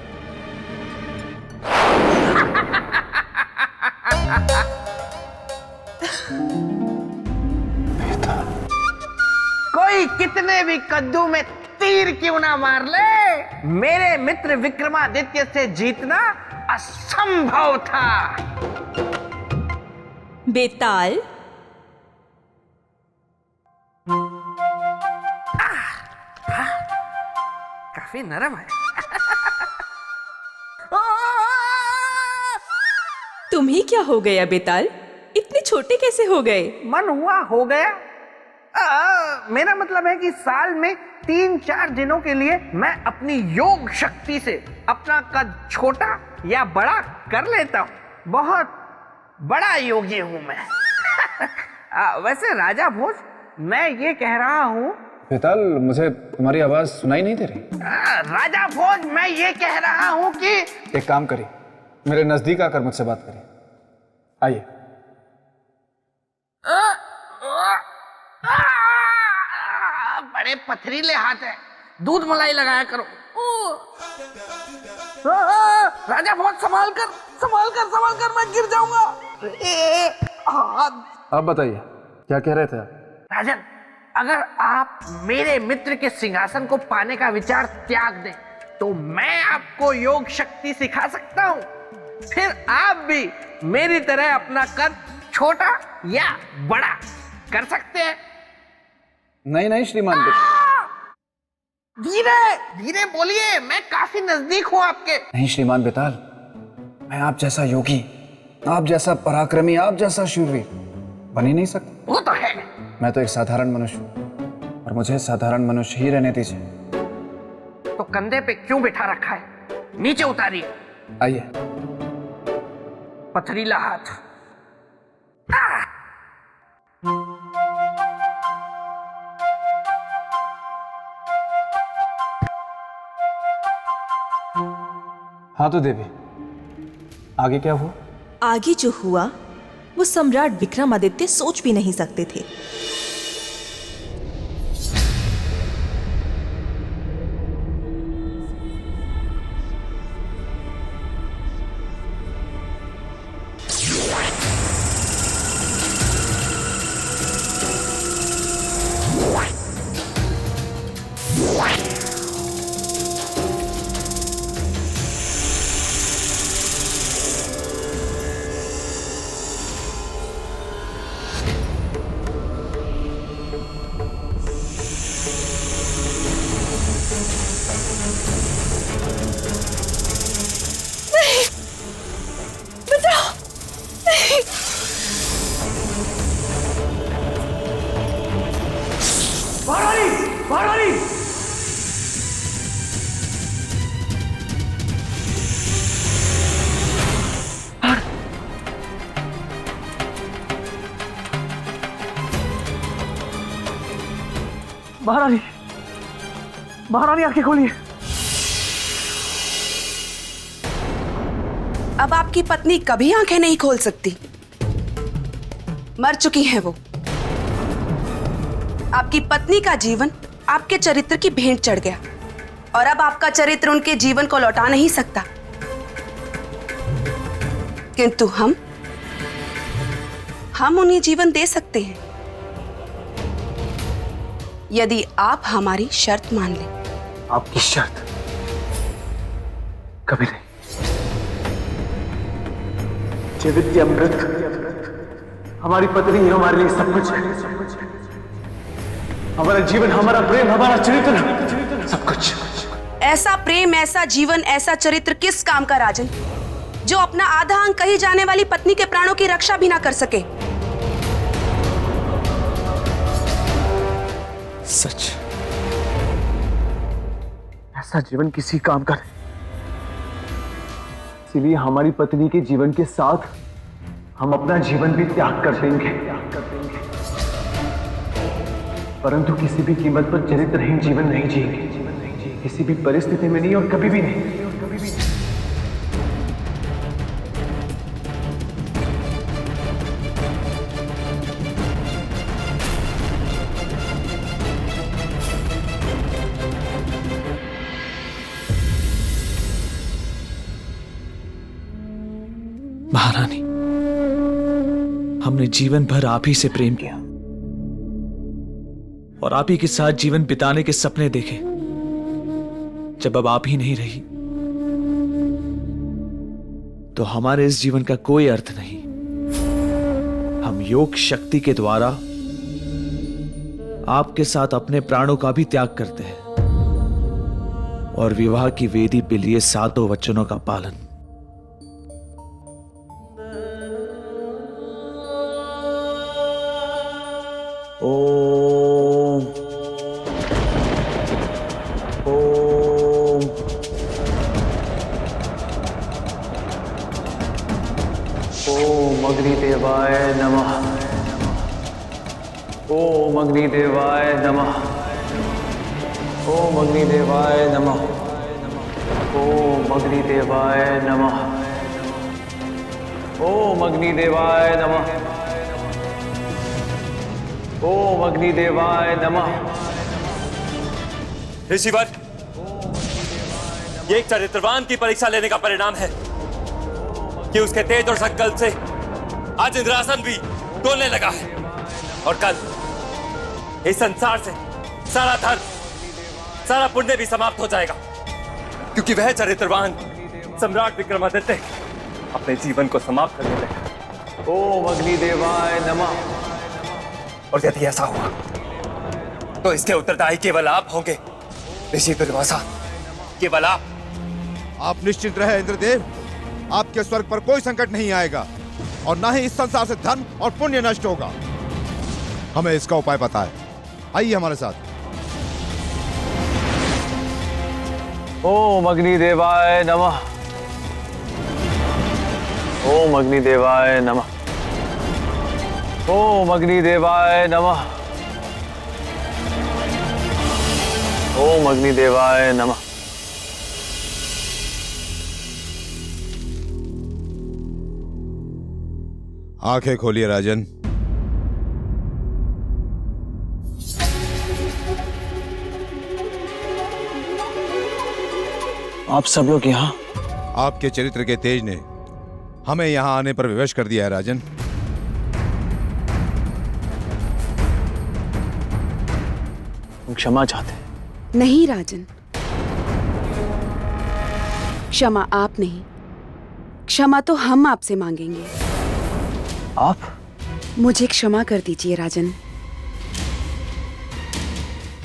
कोई कितने भी कद्दू में तीर क्यों ना मार ले, मेरे मित्र विक्रमादित्य से जीतना असंभव था। बेताल, काफी नरम है। तुम्ही क्या हो गया बेताल? इतने छोटे कैसे हो गए? मन हुआ हो गया। मेरा मतलब है कि साल में 3-4 दिनों के लिए मैं अपनी योग शक्ति से अपना कद छोटा या बड़ा कर लेता हूँ। बहुत बड़ा योगी हूं मैं। वैसे राजा भोज, मैं ये कह रहा हूं। बेताल, मुझे तुम्हारी आवाज सुनाई नहीं दे रही। राजा भोज, मैं ये कह रहा हूं कि एक काम करिए, मेरे नजदीक आकर मुझसे बात करिए। आइए। बड़े पथरीले हाथ है, दूध मलाई लगाया करो। राजा भोज, संभाल कर, मैं गिर जाऊंगा। आप बताइए, क्या कह रहे थे आप? राजन, अगर आप मेरे मित्र के सिंहासन को पाने का विचार त्याग दें तो मैं आपको योग शक्ति सिखा सकता हूं। फिर आप भी मेरी तरह अपना कद छोटा या बड़ा कर सकते हैं। नहीं नहीं श्रीमान, धीरे धीरे बोलिए, मैं काफी नजदीक हूं आपके। नहीं श्रीमान बेताल, मैं आप जैसा योगी, आप जैसा पराक्रमी, आप जैसा शूरवीर बन ही नहीं सकता। वो तो है। मैं तो एक साधारण मनुष्य हूं और मुझे साधारण मनुष्य ही रहने दीजिए। तो कंधे पे क्यों बिठा रखा है? नीचे उतारिए। आइए। पथरीला हाथ। हाँ तो देवी, आगे क्या हुआ? आगे जो हुआ वो सम्राट विक्रमादित्य सोच भी नहीं सकते थे। महारानी, महारानी आंखें खोलिए। अब आपकी पत्नी कभी आंखें नहीं खोल सकती, मर चुकी है वो। आपकी पत्नी का जीवन आपके चरित्र की भेंट चढ़ गया और अब आपका चरित्र उनके जीवन को लौटा नहीं सकता। किंतु हम उन्हें जीवन दे सकते हैं यदि आप हमारी शर्त मान लें। आपकी शर्त? कभी नहीं। जीवित की अमृत, हमारी पत्नी ही हमारे लिए सब कुछ है। हमारा जीवन, हमारा प्रेम, हमारा चरित्र, सब कुछ। ऐसा प्रेम, ऐसा जीवन, ऐसा चरित्र किस काम का राजन, जो अपना आधा अंग कही जाने वाली पत्नी के प्राणों की रक्षा भी ना कर सके। सच, ऐसा जीवन किसी काम का नहीं। इसीलिए हमारी पत्नी के जीवन के साथ हम अपना जीवन भी त्याग कर देंगे, परंतु किसी भी कीमत पर चरित्रहीन जीवन नहीं जिएंगे। किसी भी परिस्थिति में नहीं और कभी भी नहीं। महारानी, हमने जीवन भर आप ही से प्रेम किया और आप ही के साथ जीवन बिताने के सपने देखे। जब अब आप ही नहीं रही तो हमारे इस जीवन का कोई अर्थ नहीं। हम योग शक्ति के द्वारा आपके साथ अपने प्राणों का भी त्याग करते हैं और विवाह की वेदी पे लिए 7 वचनों का पालन। ओम ओम ओम अग्नि अग्निदेवाय नमः। ओम अग्निदेवाय नमः। ओम अग्निदेवाय नमः। ओम अग्निदेवाय नमः। ओम अग्निदेवाय नमः। ओम अग्निदेवाय नमः। ऋषिवर, ये एक चरित्रवान की परीक्षा लेने का परिणाम है कि उसके तेज और संकल्प से आज इंद्रासन भी डोलने लगा है और कल इस संसार से सारा धर्म, सारा पुण्य भी समाप्त हो जाएगा, क्योंकि वह चरित्रवान सम्राट विक्रमादित्य अपने जीवन को समाप्त करने लगा। ओम अग्निदेवाय नमः। और यदि ऐसा हुआ तो इसके उत्तरदायी केवल आप होंगे ऋषि दुर्वासा, केवल आप। आप निश्चिंत रहे इंद्रदेव, आपके स्वर्ग पर कोई संकट नहीं आएगा और ना ही इस संसार से धर्म और पुण्य नष्ट होगा। हमें इसका उपाय पता है, आइए हमारे साथ। ओम अग्निदेवाय नमः। ओम अग्निदेवाय नमः। ओम अग्निदेवाय नमः। ओम अग्निदेवाय नमः। आंखें खोलिए राजन। आप सब लोग यहाँ? आपके चरित्र के तेज ने हमें यहाँ आने पर विवश कर दिया है राजन। हम क्षमा चाहते हैं। नहीं राजन, क्षमा आप नहीं, क्षमा तो हम आपसे मांगेंगे। आप? मुझे क्षमा कर दीजिए राजन,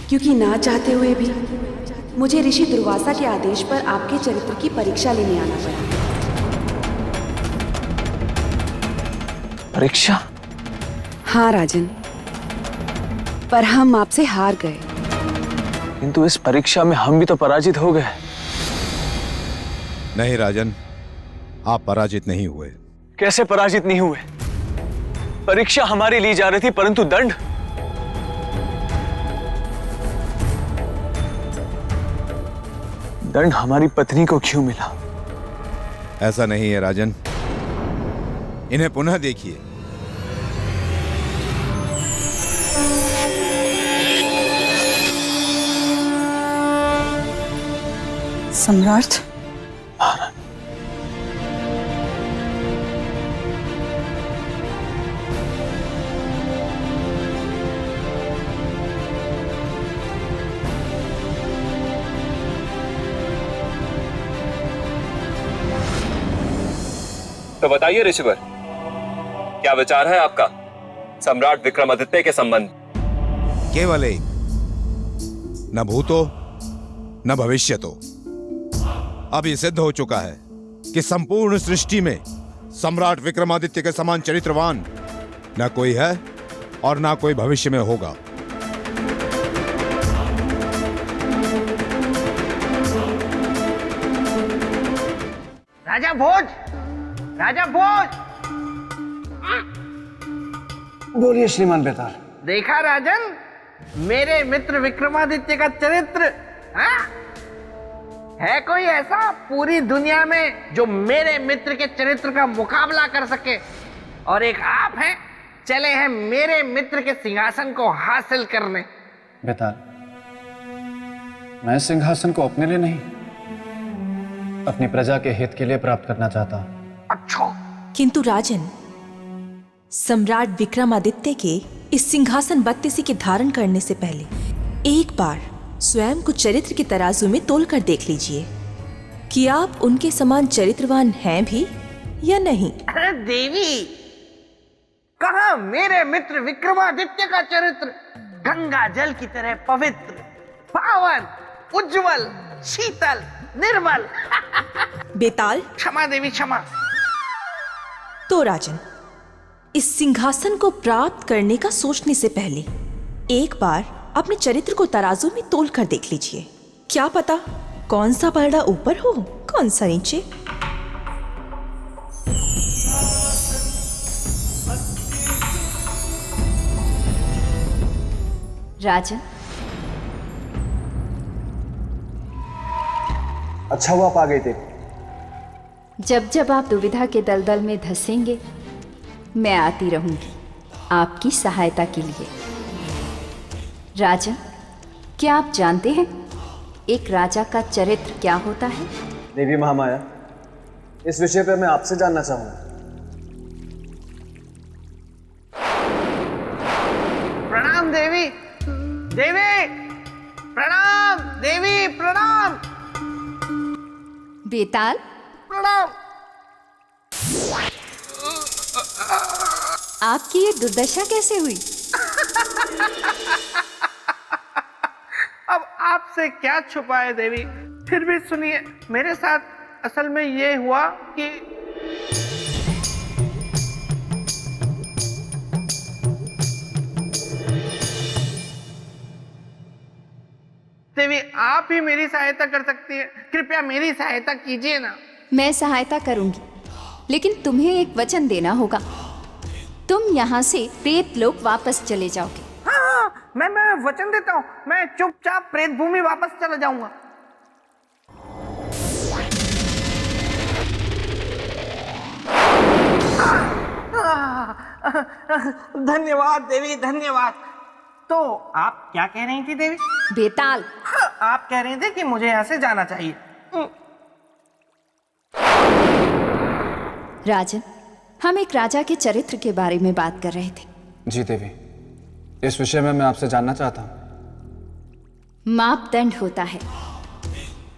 क्योंकि ना चाहते हुए भी मुझे ऋषि दुर्वासा के आदेश पर आपके चरित्र की परीक्षा लेने आना पड़ा। परीक्षा? हाँ राजन, पर हम आपसे हार गए। किंतु इस परीक्षा में हम भी तो पराजित हो गए। नहीं राजन, आप पराजित नहीं हुए। कैसे पराजित नहीं हुए? परीक्षा हमारी ली जा रही थी, परंतु दंड? दंड हमारी पत्नी को क्यों मिला? ऐसा नहीं है राजन, इन्हें पुनः देखिए। सम्राट, तो बताइए ऋषिवर, क्या विचार है आपका सम्राट विक्रमादित्य के संबंध? केवल एक, न भूतो न भविष्यतो। अब ये सिद्ध हो चुका है कि संपूर्ण सृष्टि में सम्राट विक्रमादित्य के समान चरित्रवान न कोई है और ना कोई भविष्य में होगा। राजा भोज, राजा भोज। बोलिए श्रीमान बेताल। देखा राजन, मेरे मित्र विक्रमादित्य का चरित्र? हाँ? है कोई ऐसा पूरी दुनिया में जो मेरे मित्र के चरित्र का मुकाबला कर सके? और एक आप हैं, चले हैं मेरे मित्र के सिंहासन को हासिल करने। बेताल, मैं सिंहासन को अपने लिए नहीं, अपनी प्रजा के हित के लिए प्राप्त करना चाहता हूं। अच्छा। किंतु राजन, सम्राट विक्रमादित्य के इस सिंहासन बत्तीसी के धारण करने से पहले एक बार स्वयं को चरित्र के तराजू में तोलकर देख लीजिए कि आप उनके समान चरित्रवान हैं भी या नहीं। अरे देवी, कहा मेरे मित्र विक्रमादित्य का चरित्र गंगा जल की तरह पवित्र, पावन, उज्जवल, शीतल, निर्मल। बेताल, क्षमा देवी क्षमा। तो राजन, इस सिंहासन को प्राप्त करने का सोचने से पहले एक बार अपने चरित्र को तराजू में तोल कर देख लीजिए। क्या पता कौन सा पलड़ा ऊपर हो, कौन सा नीचे। राजन, अच्छा हुआ आप आ गए थे। जब जब आप दुविधा के दलदल में धंसेंगे, मैं आती रहूंगी आपकी सहायता के लिए। राजन, क्या आप जानते हैं एक राजा का चरित्र क्या होता है? देवी महामाया, इस विषय पर मैं आपसे जानना चाहूंगा। प्रणाम देवी। देवी प्रणाम। देवी प्रणाम। बेताल, प्रणाम। आपकी ये दुर्दशा कैसे हुई? अब आपसे क्या छुपाए देवी, फिर भी सुनिए। मेरे साथ असल में ये हुआ कि देवी, आप ही मेरी सहायता कर सकती है। कृपया मेरी सहायता कीजिए ना। मैं सहायता करूंगी, लेकिन तुम्हें एक वचन देना होगा। तुम यहाँ से प्रेत लोक वापस चले जाओगे। हाँ, मैं वचन देता हूँ, मैं चुपचाप प्रेत भूमि वापस चला जाऊंगा। धन्यवाद देवी, धन्यवाद। तो आप क्या कह रही थी देवी? बेताल, आप कह रहे थे कि मुझे यहाँ से जाना चाहिए। राजन, हम एक राजा के चरित्र के बारे में बात कर रहे थे। जी देवी, इस विषय में मैं आपसे जानना चाहता हूँ। मापदंड होता है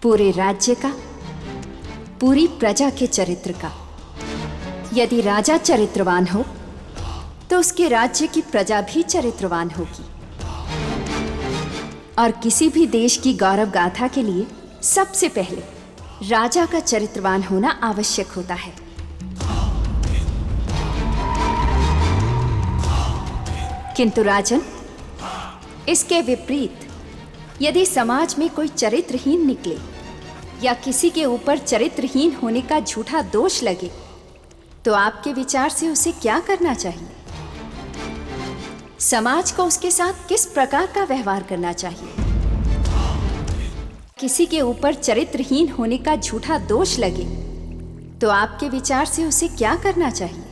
पूरे राज्य का, पूरी प्रजा के चरित्र का। यदि राजा चरित्रवान हो तो उसके राज्य की प्रजा भी चरित्रवान होगी। और किसी भी देश की गौरव गाथा के लिए सबसे पहले राजा का चरित्रवान होना आवश्यक होता है। किंतु राजन, इसके विपरीत यदि समाज में कोई चरित्रहीन निकले या किसी के ऊपर चरित्रहीन होने का झूठा दोष लगे, तो आपके विचार से उसे क्या करना चाहिए? समाज को उसके साथ किस प्रकार का व्यवहार करना चाहिए? किसी के ऊपर चरित्रहीन होने का झूठा दोष लगे तो आपके विचार से उसे क्या करना चाहिए?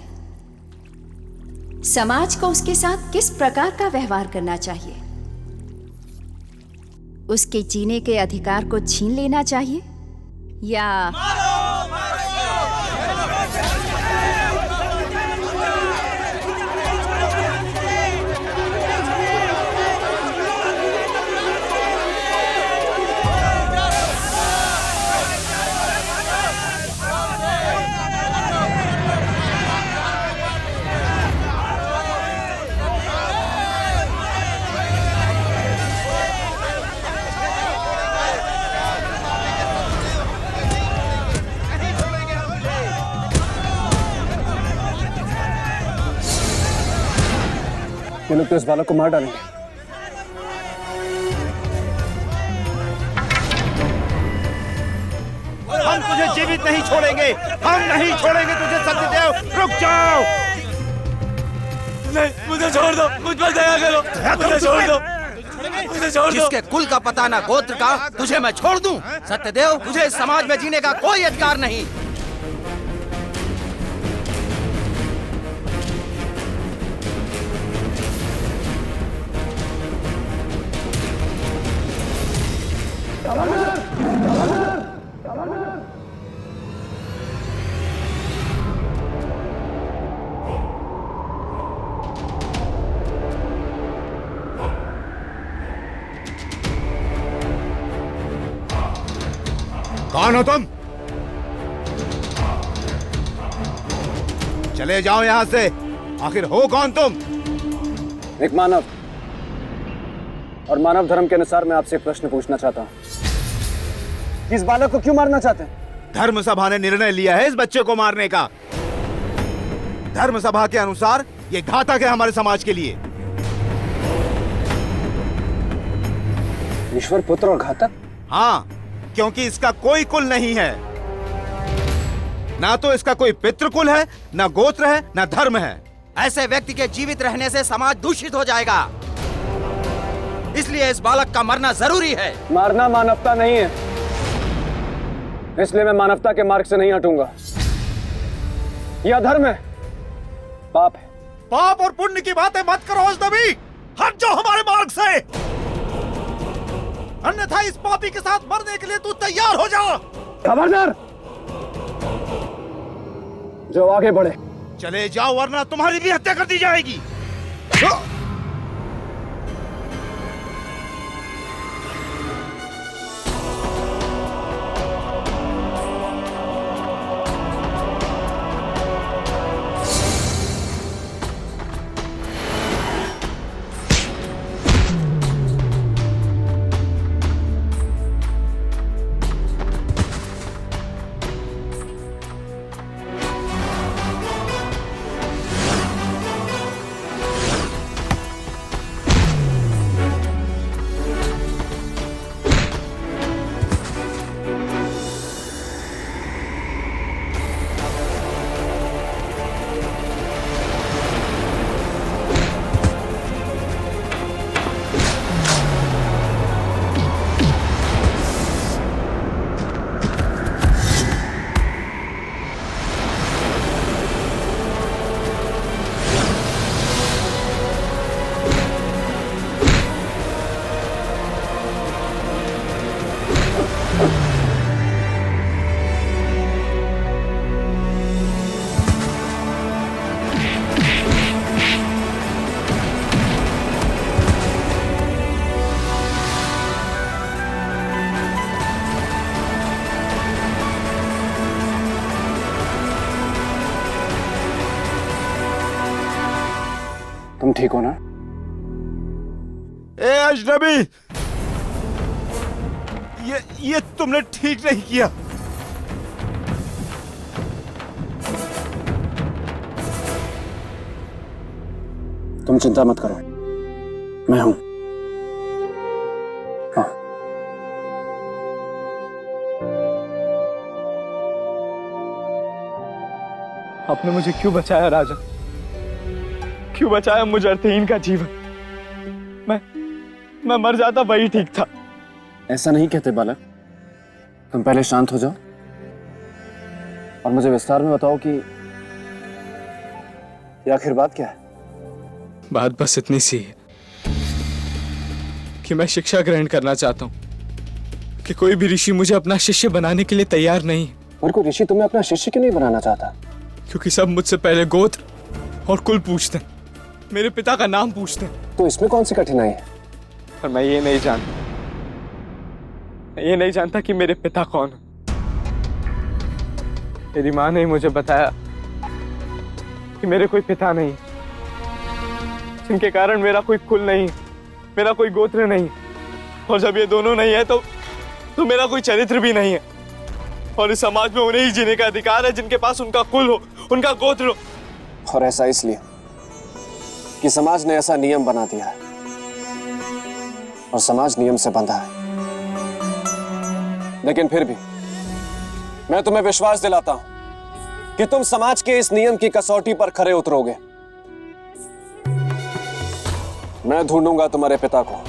समाज को उसके साथ किस प्रकार का व्यवहार करना चाहिए? उसके जीने के अधिकार को छीन लेना चाहिए या ये लोग तो इस बालक को मार डालेंगे। हम तुझे जीवित नहीं छोड़ेंगे, हम नहीं छोड़ेंगे तुझे सत्यदेव। रुक जाओ। नहीं, मुझे छोड़ दो, मुझ पर दया करो, मुझे छोड़ दो, मुझे छोड़ दो। जिसके कुल का पता ना गोत्र का, तुझे मैं छोड़ दूं? सत्यदेव, तुझे इस समाज में जीने का कोई अधिकार नहीं। कौन हो तुम? चले जाओ यहां से। आखिर हो कौन तुम? एक मानव, और मानव धर्म के अनुसार मैं आपसे एक प्रश्न पूछना चाहता हूँ। इस बालक को क्यों मारना चाहते हैं? धर्म सभा ने निर्णय लिया है इस बच्चे को मारने का। धर्म सभा के अनुसार ये घातक है हमारे समाज के लिए। ईश्वर पुत्र और घातक? हाँ, क्योंकि इसका कोई कुल नहीं है। ना तो इसका कोई पितृकुल है, ना गोत्र है, ना धर्म है। ऐसे व्यक्ति के जीवित रहने से समाज दूषित हो जाएगा। इसलिए इस बालक का मरना जरूरी है। मारना मानवता नहीं है, इसलिए मैं मानवता के मार्ग से नहीं हटूंगा। यह अधर्म है, पाप है। पाप और पुण्य की बातें मत करो अजनबी, हट जाओ हमारे मार्ग से, अन्यथा इस पापी के साथ मरने के लिए तू तैयार हो जा। खबरदार, जो आगे बढ़े। चले जाओ वरना तुम्हारी भी हत्या कर दी जाएगी। तुम ठीक हो ना? ए अजनबी, ये तुमने ठीक नहीं किया। तुम चिंता मत करो, मैं हूं। हाँ। आपने मुझे क्यों बचाया राजन? क्यों बचाया मुझ अर्थहीन का जीवन? मैं मर जाता वही ठीक था। ऐसा नहीं कहते बालक, तुम पहले शांत हो जाओ और मुझे विस्तार में बताओ कि ये आखिर बात क्या है? बात बस इतनी सी है कि मैं शिक्षा ग्रहण करना चाहता हूँ कि कोई भी ऋषि मुझे अपना शिष्य बनाने के लिए तैयार नहीं है। और कोई ऋषि तुम्हें अपना शिष्य क्यों नहीं बनाना चाहता? क्योंकि सब मुझसे पहले गोत्र और कुल पूछते हैं, मेरे पिता का नाम पूछते हैं। तो इसमें कौन सी कठिनाई है? पर मैं ये नहीं जानता कि मेरे पिता कौन है। मेरी माँ ने मुझे बताया कि मेरे कोई पिता नहीं, जिनके कारण मेरा कोई कुल नहीं, मेरा कोई गोत्र नहीं, और जब ये दोनों नहीं है तो मेरा कोई चरित्र भी नहीं है। और इस समाज में उन्हें ही जीने का अधिकार है जिनके पास उनका कुल हो, उनका गोत्र हो। और ऐसा इसलिए कि समाज ने ऐसा नियम बना दिया है और समाज नियम से बंधा है। लेकिन फिर भी मैं तुम्हें विश्वास दिलाता हूं कि तुम समाज के इस नियम की कसौटी पर खरे उतरोगे। मैं ढूंढूंगा तुम्हारे पिता को